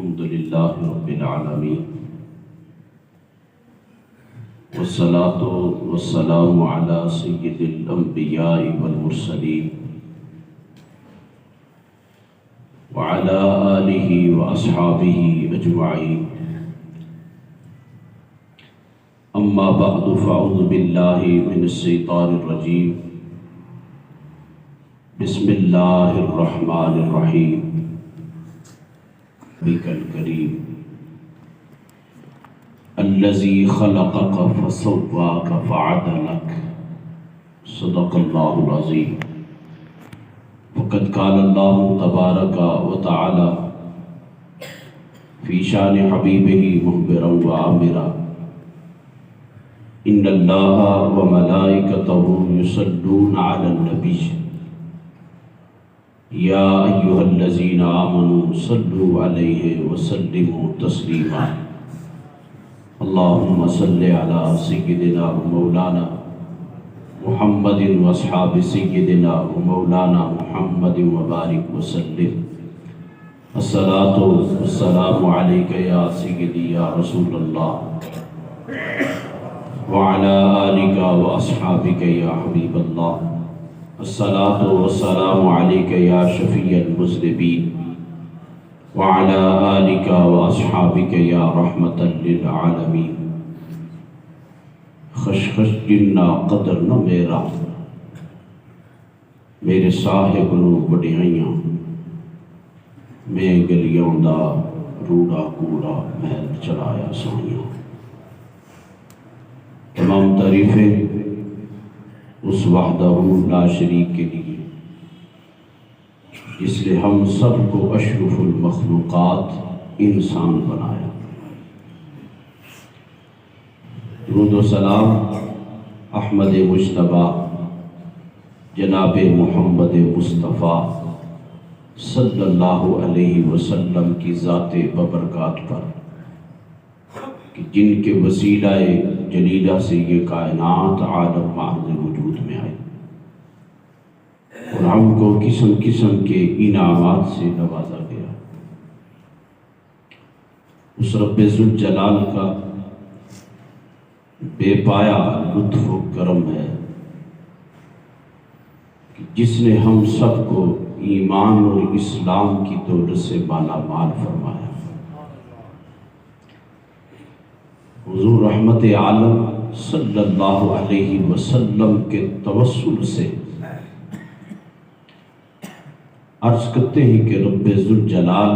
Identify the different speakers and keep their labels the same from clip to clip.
Speaker 1: الحمد للہ رب العالمین والصلاة والسلام علی سید الانبیاء والمرسلین وعلی آلہ واصحابہ اجمعین اما بعد فاعوذ باللہ من الشیطان الرجیم بسم اللہ الرحمن الرحیم بک الکریم الذی خلقک فسواک فعدلک صدق اللہ العظیم فقد قال اللہ تبارک و تعالی فی شان حبیبہ مخبرا و عامرا ان اللہ و ملائکتہ یصلون علی النبی یا ایھا الذین آمنوا صلوا علیہ وسلموا تسلیما اللہم صل علی سیدنا و مولانا محمد و اصحاب سیدنا و مولانا محمد وبارک وسلم الصلاۃ والسلام علیک یا سیدی یا رسول اللہ وعلی آلک و اصحابک یا حبیب اللہ الصلاۃ والسلام علیک یا شفیع المذنبین وعلی آلک و اصحابک یا رحمتا للعالمین خشخش جنہ قدر نہ میرا میرے صاحب نو وڈیائیاں میں گلیاں دا روڑا کوڑا محل چڑھایا سائیاں تمام تعریفیں اس وحدہ لا شریک کے لیے جس نے ہم سب کو اشرف المخلوقات انسان بنایا. درود و سلام احمد مجتبیٰ جناب محمد مصطفیٰ صلی اللہ علیہ وسلم کی ذات ببرکات پر کہ جن کے وسیلہ جلیلہ سے یہ کائنات عالم محض وجود میں آئی اور ہم کو قسم قسم کے انعامات سے نوازا گیا. اس رب ذوالجلال کا بے پایا لطف و کرم ہے کہ جس نے ہم سب کو ایمان اور اسلام کی دولت سے مالا مال فرمایا. حضور رحمت عالم صلی اللہ علیہ وسلم کے توسل سے عرض کرتے ہیں کہ رب ذوالجلال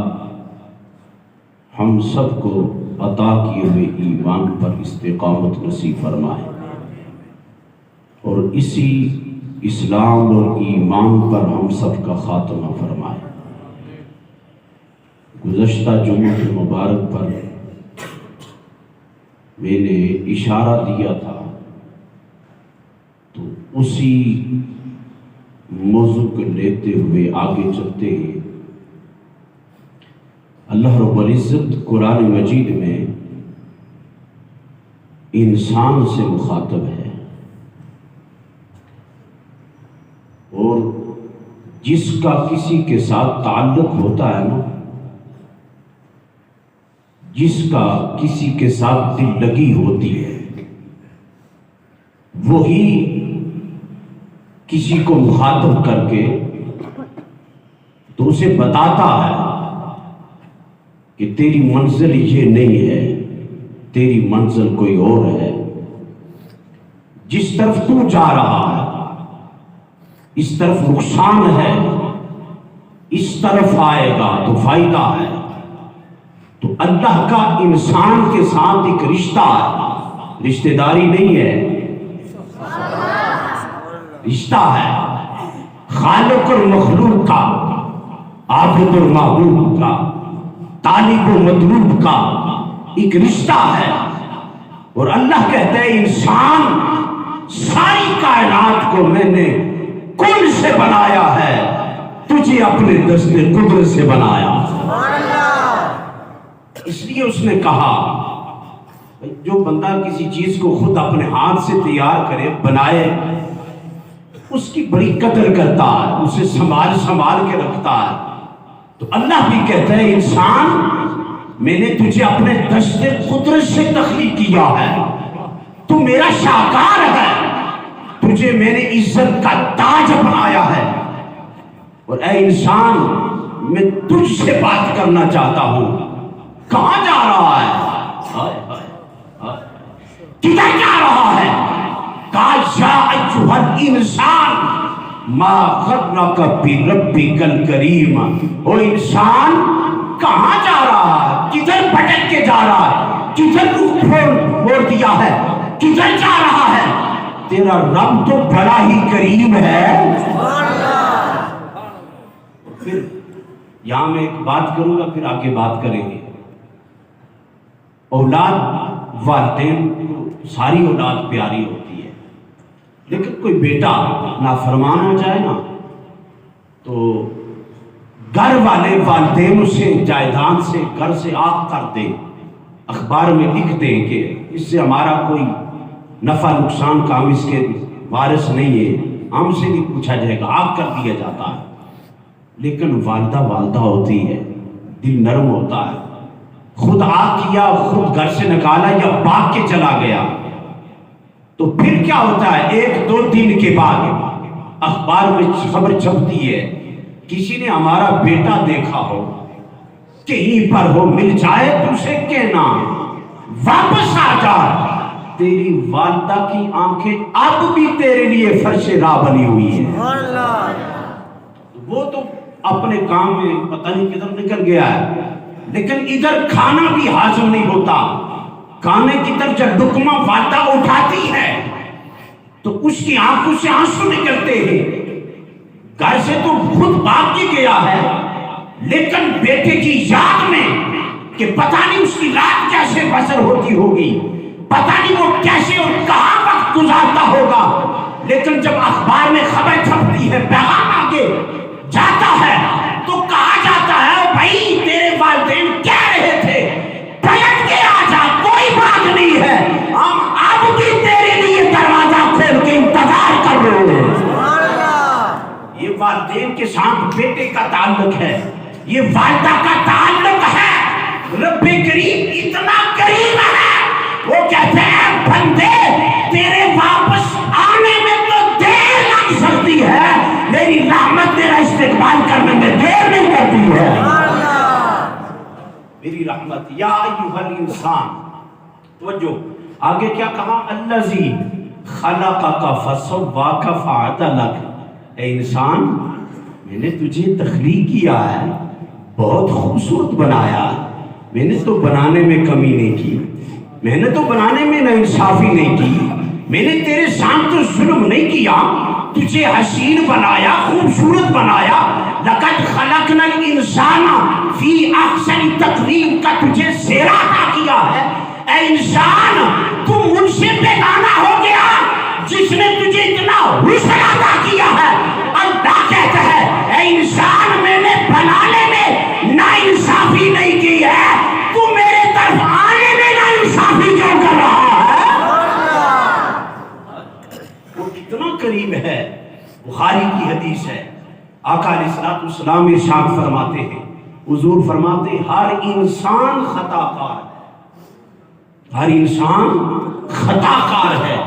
Speaker 1: ہم سب کو عطا کیے ہوئے ایمان پر استقامت نصیب فرمائے اور اسی اسلام اور ایمان پر ہم سب کا خاتمہ فرمائے. گزشتہ جمعہ مبارک پر میں نے اشارہ دیا تھا تو اسی موضوع کو لیتے ہوئے آگے چلتے ہیں. اللہ رب العزت قرآن مجید میں انسان سے مخاطب ہے اور جس کا کسی کے ساتھ تعلق ہوتا ہے نا، جس کا کسی کے ساتھ دل لگی ہوتی ہے وہی کسی کو مخاطب کر کے تو اسے بتاتا ہے کہ تیری منزل یہ نہیں ہے، تیری منزل کوئی اور ہے. جس طرف تو جا رہا ہے اس طرف نقصان ہے، اس طرف آئے گا تو فائدہ ہے. تو اللہ کا انسان کے ساتھ ایک رشتہ ہے، رشتہ داری نہیں ہے، رشتہ ہے. خالق اور مخلوق کا، عابد اور معبود کا، طالب و مطلوب کا ایک رشتہ ہے. اور اللہ کہتا ہے انسان ساری کائنات کو میں نے کل سے بنایا ہے، تجھے اپنے دست قدرت سے بنایا. اس لیے اس نے کہا جو بندہ کسی چیز کو خود اپنے ہاتھ سے تیار کرے بنائے اس کی بڑی قدر کرتا ہے، اسے سنبھال کے رکھتا ہے. تو اللہ بھی کہتا ہے انسان میں نے تجھے اپنے دست قدرت سے تخلیق کیا ہے، تو میرا شاہکار ہے، تجھے میں نے عزت کا تاج بنایا ہے۔ اور اے انسان، میں تجھ سے بات کرنا چاہتا ہوں، کہاں جا رہا ہے؟ کدھر جا رہا ہے؟ کہا یا ایھا الانسان ما غرک بربک الکریم۔ او انسان، کہاں جا رہا ہے؟ کدھر بھٹک کے جا رہا ہے؟ کدھر روح پھوڑ دیا ہے؟ کدھر جا رہا ہے؟ تیرا رب تو بڑا ہی کریم ہے۔ پھر یہاں میں ایک بات کروں گا، پھر آگے بات کریں گے۔ اولاد والدین کو ساری اولاد پیاری ہوتی ہے، لیکن کوئی بیٹا نافرمان ہو جائے نا تو گھر والے والدین اسے جائیداد سے، گھر سے آگ کر دیں، اخبار میں لکھ دیں کہ اس سے ہمارا کوئی نفع نقصان کام اس کے وارث نہیں ہے، ہم سے نہیں پوچھا جائے گا، آگ کر دیا جاتا ہے۔ لیکن والدہ ہوتی ہے، دل نرم ہوتا ہے، خود آگ کیا، خود گھر سے نکالا یا بھاگ کے چلا گیا، تو پھر کیا ہوتا ہے؟ ایک دو دن کے بعد اخبار میں خبر چھپتی ہے، کسی نے ہمارا بیٹا دیکھا ہو، کہیں پر ہو، مل جائے تو اسے کہنا واپس آ جا۔ تیری والدہ کی آنکھیں اب بھی تیرے لیے فرش راہ بنی ہوئی ہیں۔ وہ تو اپنے کام میں پتہ نہیں کدھر نکل گیا ہے، لیکن ادھر کھانا بھی ہاضم نہیں ہوتا۔ کھانے کی طرف جب لقمہ والدہ اٹھاتی ہے تو اس کی آنکھوں سے آنسو نکلتے ہیں۔ گھر سے تو خود بھاگ کے گیا ہے، لیکن بیٹے کی یاد میں کہ پتہ نہیں اس کی رات کیسے بسر ہوتی ہوگی، پتہ نہیں وہ کیسے اور کہاں وقت گزارتا ہوگا، لیکن جب اخبار میں خبر چھپتی ہے، پیغام آگے جاتا ہے تو کہا جاتا ہے بھائی تیرے والدین کہہ رہے تھے پلٹ کے آ جا، کوئی بات نہیں ہے، ہم اب بھی تیرے لیے دروازہ کھول کے انتظار کر رہے ہیں۔ یہ والدین کے ساتھ بیٹے کا تعلق ہے، یہ والدہ کا تعلق ہے۔ رب کریم اتنا کریم ہے، وہ کہتے ہیں بندے تیرے واپس آنے میں تو دیر لگ سکتی ہے، میری رحمت تیرا استقبال کرنے میں دیر نہیں کرتی ہے۔ میری رحمت یا ایھا الانسان۔ توجہ، آگے کیا کہا؟ الذی خلقک فسواک فعدلک۔ اے انسان، میں نے تجھے تخلیق کیا ہے، بہت خوبصورت بنایا، میں نے تو بنانے میں کمی نہیں کی، میں نے تو بنانے میں ناانصافی نہیں کی، میں نے تیرے ساتھ تو ظلم نہیں کیا، تجھے حسین بنایا، خوبصورت بنایا۔ لقد خلقنا الانسان فی احسن تقویم کا تجھے زیرہ عطا کیا ہے۔ اے انسان، تو مجھ سے بیگانہ ہو گیا جس نے تجھے اتنا حسن عطا کیا ہے۔ اللہ کہتا ہے اے انسان، میں نے بنانے میں ناانصافی نہیں کی ہے، تو میرے طرف آنے میں ناانصافی کیوں کر رہا ہے؟ وہ کتنا کریم ہے۔ بخاری کی حدیث ہے، آقا علیہ الصلوۃ والسلام ارشاد فرماتے ہیں، حضور فرماتے ہیں ہر انسان خطا کار ہے، ہر انسان خطا کار ہے،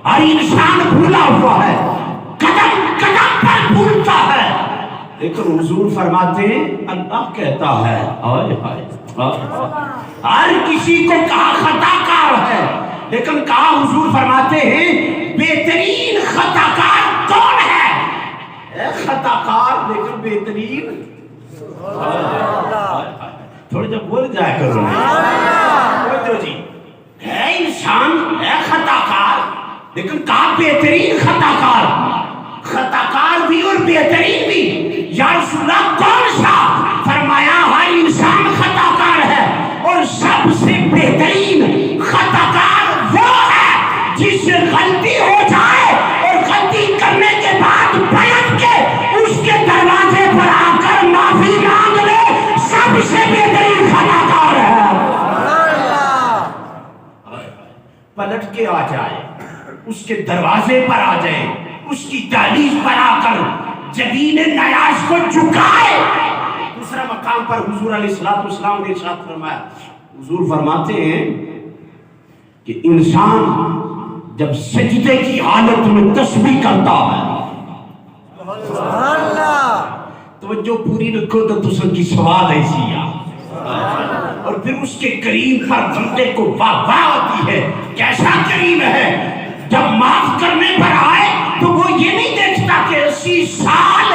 Speaker 1: ہر انسان بھولا ہوا ہے، قدم قدم پر بھولتا ہے، لیکن حضور فرماتے ہیں اللہ کہتا ہے آئے ہائے، ہر کسی کو کہا خطا کار ہے، لیکن کہا حضور فرماتے ہیں بہترین خطا کار کون ہے؟ خطا کار لیکن بہترین، تھوڑے جب بول جائے کرو جی، ہے انسان ہے خطا کار، لیکن کہا بہترین خطا کار، خطا کار بھی اور بہترین بھی۔ یا رسول اللہ کون سا؟ فرمایا ہر انسان خطا کار ہے، اور سب سے بہترین خطا کار وہ ہے جس سے غلطی ہو جائے اور غلطی کرنے کے بعد بیٹھ کے اس کے دروازے پر آ کر معافی مانگ لے، سب سے بہترین خطا کار ہے۔ پلٹ کے آ جائے، اس کے دروازے پر آ جائے، اس کی دہلیز پر آ کر جبین نیاز کو جھکائے۔ دوسرا مقام مقام پر حضور علیہ السلام نے ارشاد فرمایا، حضور فرماتے ہیں کہ انسان جب سجدے کی حالت میں تسبیح کرتا ہے، توجہ پوری رکھو تو تسل کی سوال ایسی ہے، اور پھر اس کے کریم پر بندے کو واہ ہوتی ہے، کیسا کریم ہے، جب معاف کرنے پر آئے تو وہ یہ نہیں دیکھتا کہ 80 سال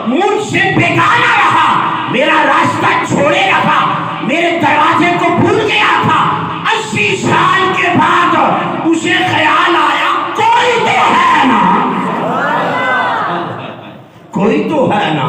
Speaker 1: مجھ سے بیگانہ رہا، میرا راستہ چھوڑے رہا، میرے دروازے کو بھول گیا تھا، 80 سال کے بعد اسے خیال آیا کوئی تو ہے نا، کوئی تو ہے نا،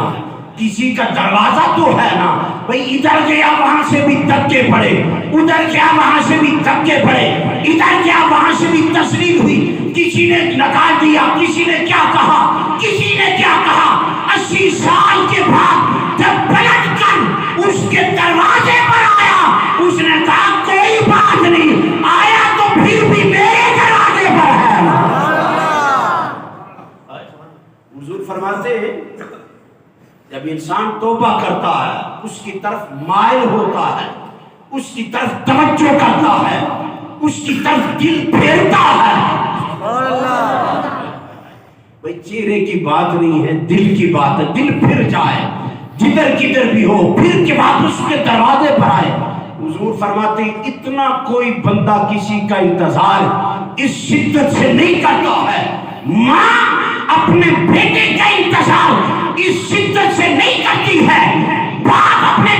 Speaker 1: کسی کا دروازہ تو ہے نا، بھئی ادھر گیا وہاں سے بھی دھکے پڑے، ادھر گیا وہاں سے بھی دھکے پڑے، ادھر گیا وہاں سے بھی تسلیم ہوئی، کسی نے نکال دیا، کسی نے کیا کہا، کسی نے کیا کہا، 80 سال کے بعد جب پلٹ کر اس کے دروازے پر آیا، اس نے کہا کوئی بات نہیں، آیا تو پھر بھی میرے دروازے پر ہے نا۔ حضور فرماتے ہیں جب انسان توبہ کرتا ہے، اس کی طرف مائل ہوتا ہے، اس کی طرف توجہ کرتا ہے، اس کی طرف دل پھیرتا ہے، بھئی چہرے کی بات نہیں ہے، دل کی بات ہے، دل پھر جائے، جدھر کدھر بھی ہو، پھر کے بعد اس کے دروازے پر آئے۔ حضور فرماتے ہیں اتنا کوئی بندہ کسی کا انتظار اس شدت سے نہیں کرتا ہے، ماں اپنے بیٹے کا انتظار اس شدت سے نہیں کرتی ہے، باپ اپنے